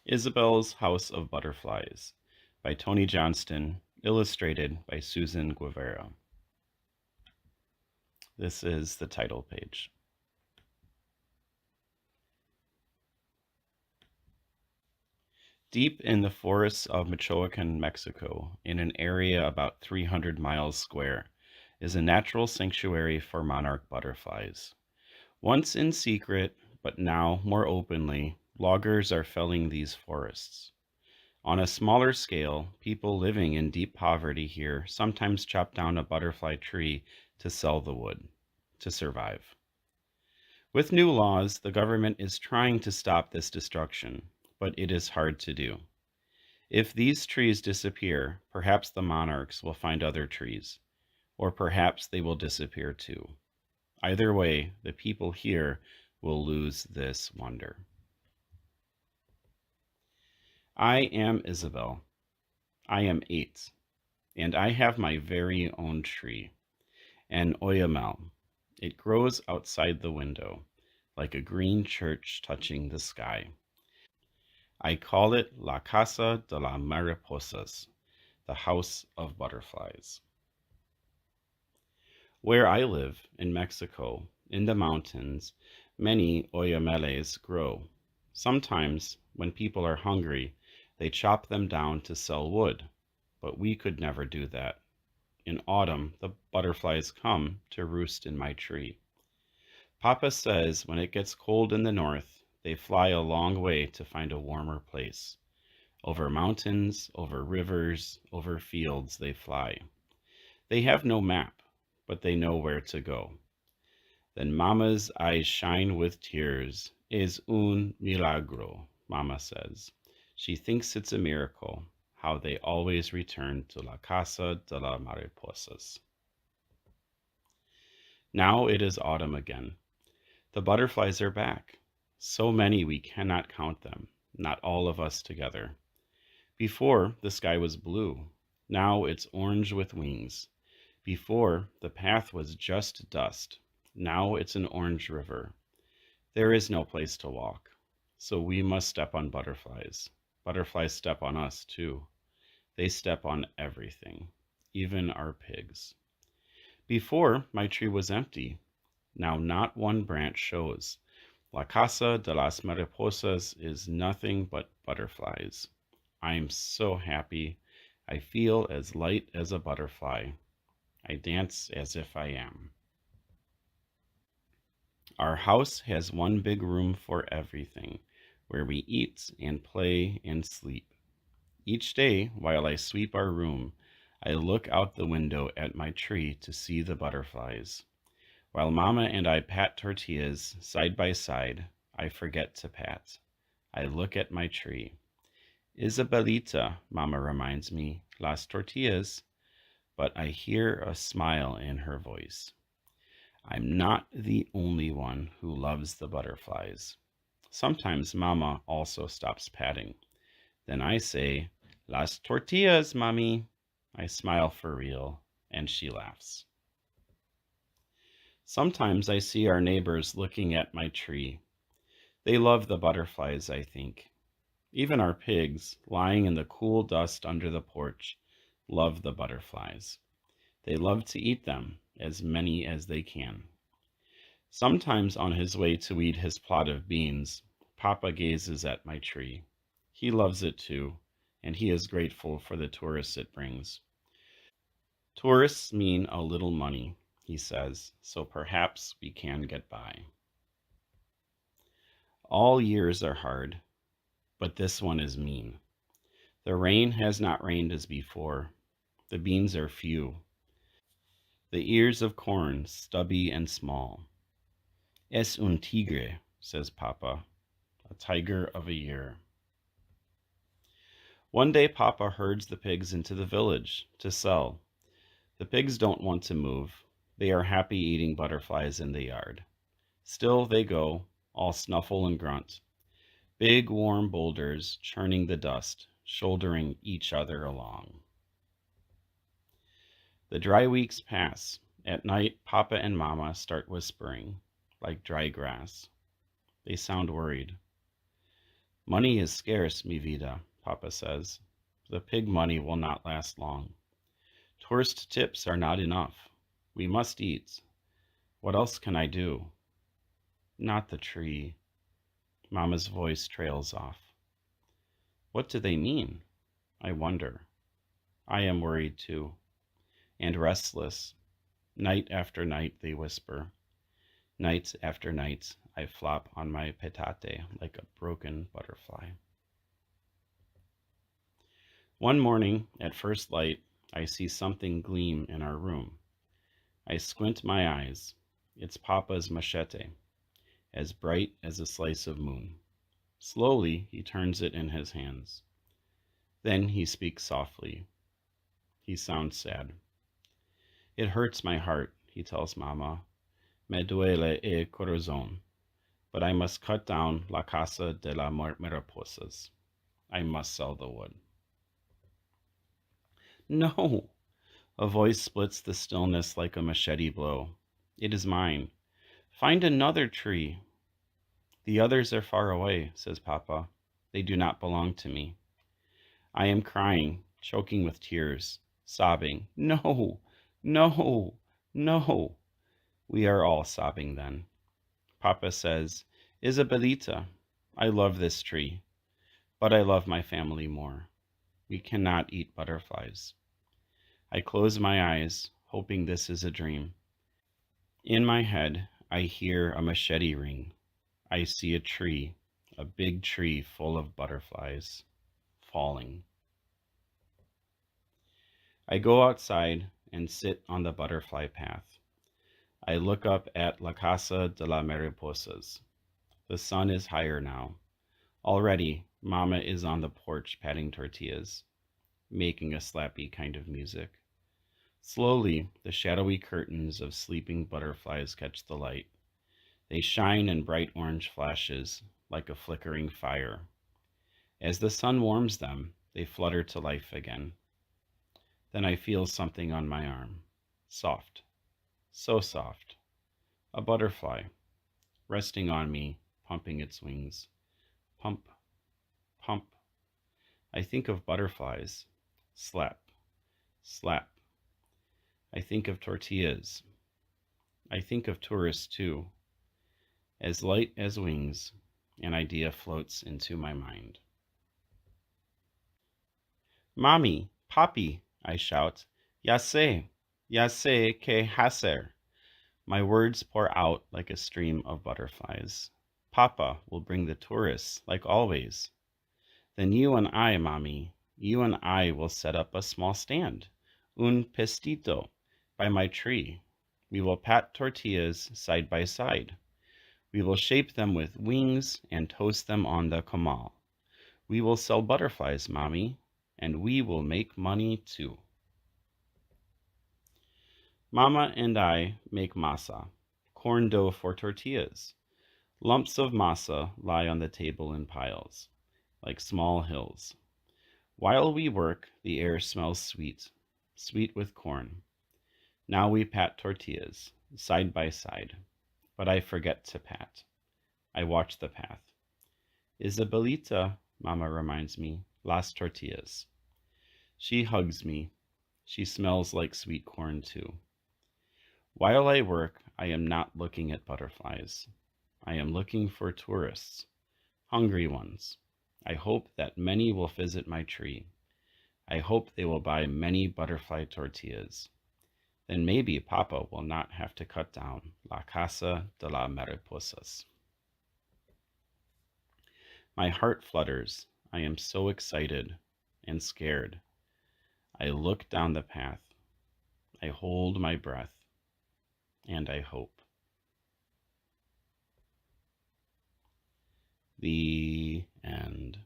Isabel's House of Butterflies by Tony Johnston, illustrated by Susan Guevara. This is the title page. Deep in the forests of Michoacan, Mexico, in an area about 300 miles square, is a natural sanctuary for monarch butterflies. Once in secret, but now more openly, loggers are felling these forests. On a smaller scale, people living in deep poverty here sometimes chop down a butterfly tree to sell the wood, to survive. With new laws, the government is trying to stop this destruction, but it is hard to do. If these trees disappear, perhaps the monarchs will find other trees, or perhaps they will disappear too. Either way, the people here will lose this wonder. I am Isabel. I am 8, and I have my very own tree, an oyamel. It grows outside the window, like a green church touching the sky. I call it La Casa de las Mariposas, the House of Butterflies. Where I live, in Mexico, in the mountains, many oyameles grow. Sometimes, when people are hungry, they chop them down to sell wood, but we could never do that. In autumn, the butterflies come to roost in my tree. Papa says when it gets cold in the north, they fly a long way to find a warmer place. Over mountains, over rivers, over fields they fly. They have no map, but they know where to go. Then Mama's eyes shine with tears. Es un milagro, Mama says. She thinks it's a miracle, how they always return to La Casa de las Mariposas. Now it is autumn again. The butterflies are back. So many we cannot count them, not all of us together. Before, the sky was blue. Now it's orange with wings. Before, the path was just dust. Now it's an orange river. There is no place to walk. So we must step on butterflies. Butterflies step on us, too. They step on everything, even our pigs. Before, my tree was empty. Now not one branch shows. La Casa de las Mariposas is nothing but butterflies. I am so happy. I feel as light as a butterfly. I dance as if I am. Our house has one big room for everything, where we eat and play and sleep. Each day, while I sweep our room, I look out the window at my tree to see the butterflies. While Mama and I pat tortillas side by side, I forget to pat. I look at my tree. Isabelita, Mama reminds me, las tortillas, but I hear a smile in her voice. I'm not the only one who loves the butterflies. Sometimes Mama also stops patting. Then I say, las tortillas, Mommy. I smile for real, and she laughs. Sometimes I see our neighbors looking at my tree. They love the butterflies, I think. Even our pigs, lying in the cool dust under the porch, love the butterflies. They love to eat them, as many as they can. Sometimes on his way to eat his plot of beans, Papa gazes at my tree. He loves it too, and he is grateful for the tourists it brings. Tourists mean a little money, he says, so perhaps we can get by. All years are hard, but this one is mean. The rain has not rained as before. The beans are few. The ears of corn stubby and small. Es un tigre, says Papa, a tiger of a year. One day Papa herds the pigs into the village to sell. The pigs don't want to move. They are happy eating butterflies in the yard. Still they go, all snuffle and grunt. Big warm boulders churning the dust, shouldering each other along. The dry weeks pass. At night, Papa and Mama start whispering, like dry grass. They sound worried. Money is scarce, mi vida, Papa says. The pig money will not last long. Tourist tips are not enough. We must eat. What else can I do? Not the tree. Mama's voice trails off. What do they mean? I wonder. I am worried too, and restless. Night after night they whisper. Night after night I flop on my petate like a broken butterfly. One morning, at first light, I see something gleam in our room. I squint my eyes. It's Papa's machete, as bright as a slice of moon. Slowly, he turns it in his hands. Then he speaks softly. He sounds sad. It hurts my heart, he tells Mama. Me duele el corazón. But I must cut down La Casa de las Mariposas. I must sell the wood. No! A voice splits the stillness like a machete blow. It is mine. Find another tree. The others are far away, says Papa. They do not belong to me. I am crying, choking with tears, sobbing, no, no, no. We are all sobbing then. Papa says, Isabelita, I love this tree, but I love my family more. We cannot eat butterflies. I close my eyes, hoping this is a dream. In my head, I hear a machete ring. I see a tree, a big tree full of butterflies, falling. I go outside and sit on the butterfly path. I look up at La Casa de las Mariposas. The sun is higher now. Already, Mama is on the porch patting tortillas, making a slappy kind of music. Slowly, the shadowy curtains of sleeping butterflies catch the light. They shine in bright orange flashes, like a flickering fire. As the sun warms them, they flutter to life again. Then I feel something on my arm. Soft. So soft. A butterfly, resting on me, pumping its wings. Pump, pump. I think of butterflies. Slap, slap. I think of tortillas. I think of tourists too. As light as wings, an idea floats into my mind. Mommy, Papi, I shout. Ya sé que hacer. My words pour out like a stream of butterflies. Papa will bring the tourists, like always. Then you and I, Mommy, you and I will set up a small stand, un pestito, by my tree. We will pat tortillas side by side. We will shape them with wings and toast them on the comal. We will sell butterflies, Mommy, and we will make money too. Mama and I make masa, corn dough for tortillas. Lumps of masa lie on the table in piles, like small hills. While we work, the air smells sweet, sweet with corn. Now we pat tortillas, side by side, but I forget to pat. I watch the path. Isabelita, Mama reminds me, las tortillas. She hugs me. She smells like sweet corn too. While I work, I am not looking at butterflies. I am looking for tourists, hungry ones. I hope that many will visit my tree. I hope they will buy many butterfly tortillas. Then maybe Papa will not have to cut down La Casa de las Mariposas. My heart flutters. I am so excited and scared. I look down the path. I hold my breath. And I hope. The end.